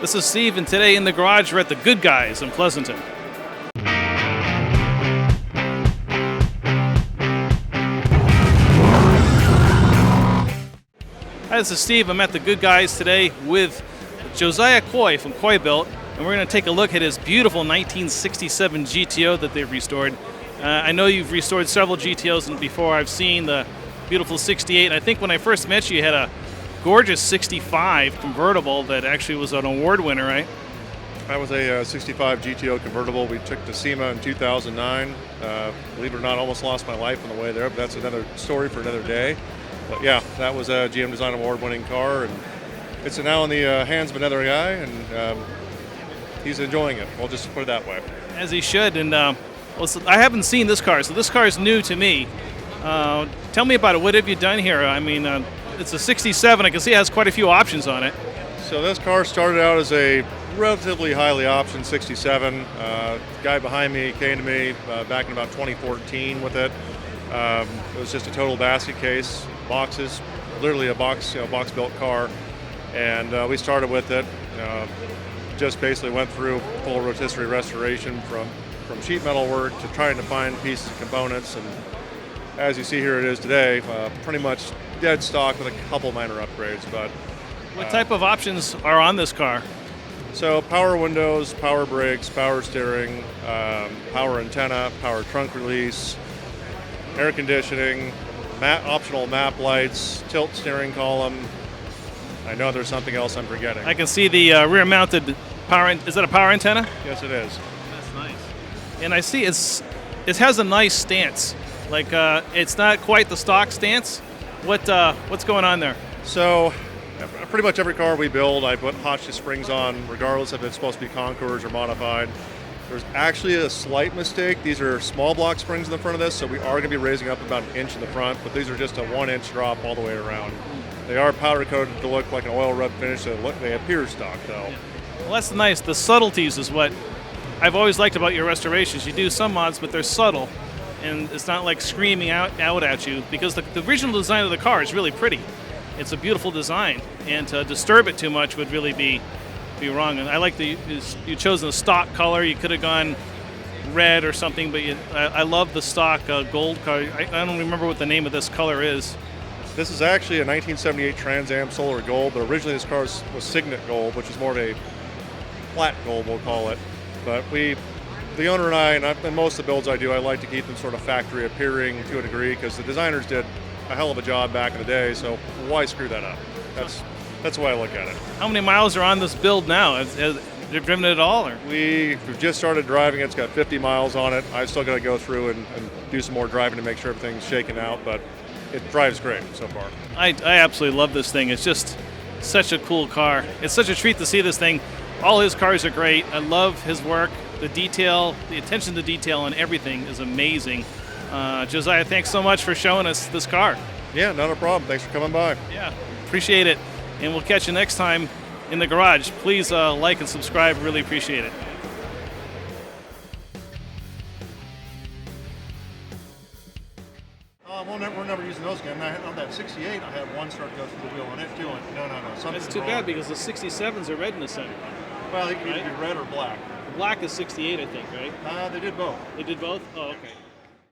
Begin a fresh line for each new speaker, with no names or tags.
This is Steve, and today in the garage we're at the Goodguys in Pleasanton. Hi, this is Steve. I'm at the Goodguys today with Josiah Coy from Coy Built, and we're going to take a look at his beautiful 1967 GTO that they've restored. I know you've restored several GTOs before. I've seen the beautiful 68. I think when I first met you, you had a gorgeous 65 convertible that actually was an award winner, right?
That was a 65 GTO convertible we took to SEMA in 2009. Believe it or not, almost lost my life on the way there, but that's another story for another day. But yeah, that was a GM Design Award winning car, and it's now in the hands of another guy, and he's enjoying it. We'll just put it that way.
As he should. And I haven't seen this car, so this car is new to me. Tell me about it. What have you done here? I mean, it's a 67. I can see it has quite a few options on it.
So this car started out as a relatively highly optioned 67. The guy behind me came to me back in about 2014 with it. It was just a total basket case, boxes, literally a box built car, and we started with it. Just basically went through full rotisserie restoration from sheet metal work to trying to find pieces and components, and as you see here it is today, pretty much dead stock with a couple minor upgrades. But
what type of options are on this car?
So power windows, power brakes, power steering, power antenna, power trunk release, air conditioning, optional map lights, tilt steering column. I know there's something else I'm forgetting.
I can see the rear-mounted power. Is that a power antenna?
Yes, it is.
That's nice. And I see it has a nice stance. Like it's not quite the stock stance. What's going on there?
So pretty much every car we build, I put hot shit springs on, regardless if it's supposed to be Concours or modified. There's actually a slight mistake. These are small block springs in the front of this, so we are going to be raising up about an inch in the front, but these are just a 1-inch drop all the way around. They are powder coated to look like an oil rub finish, so they appear stock though.
Yeah. Well, that's nice. The subtleties is what I've always liked about your restorations. You do some mods, but they're subtle, and it's not like screaming out at you, because the original design of the car is really pretty. It's a beautiful design, and to disturb it too much would really be wrong. And I like you chosen a stock color. You could have gone red or something, but I love the stock gold color. I don't remember what the name of this color is.
This is actually a 1978 Trans Am Solar Gold, but originally this car was Signet Gold, which is more of a flat gold, we'll call it. But the owner and I, and most of the builds I do, I like to keep them sort of factory appearing to a degree, because the designers did a hell of a job back in the day, so why screw that up? That's the way I look at it.
How many miles are on this build now? Have you driven it at all? Or?
We've just started driving it. It's got 50 miles on it. I've still got to go through and do some more driving to make sure everything's shaken out, but it drives great so far.
I absolutely love this thing. It's just such a cool car. It's such a treat to see this thing. All his cars are great. I love his work. The detail, the attention to detail on everything is amazing. Josiah, thanks so much for showing us this car.
Yeah, not a problem. Thanks for coming by.
Yeah, appreciate it. And we'll catch you next time in the garage. Please like and subscribe. Really appreciate it.
We're never using those again. On that 68, I had one start to go through the wheel on it too. No.
That's too bad, because the 67s are red in the center.
Well, they can either be red or black.
Black is 68, I think, right?
They did both.
They did both? Oh, okay.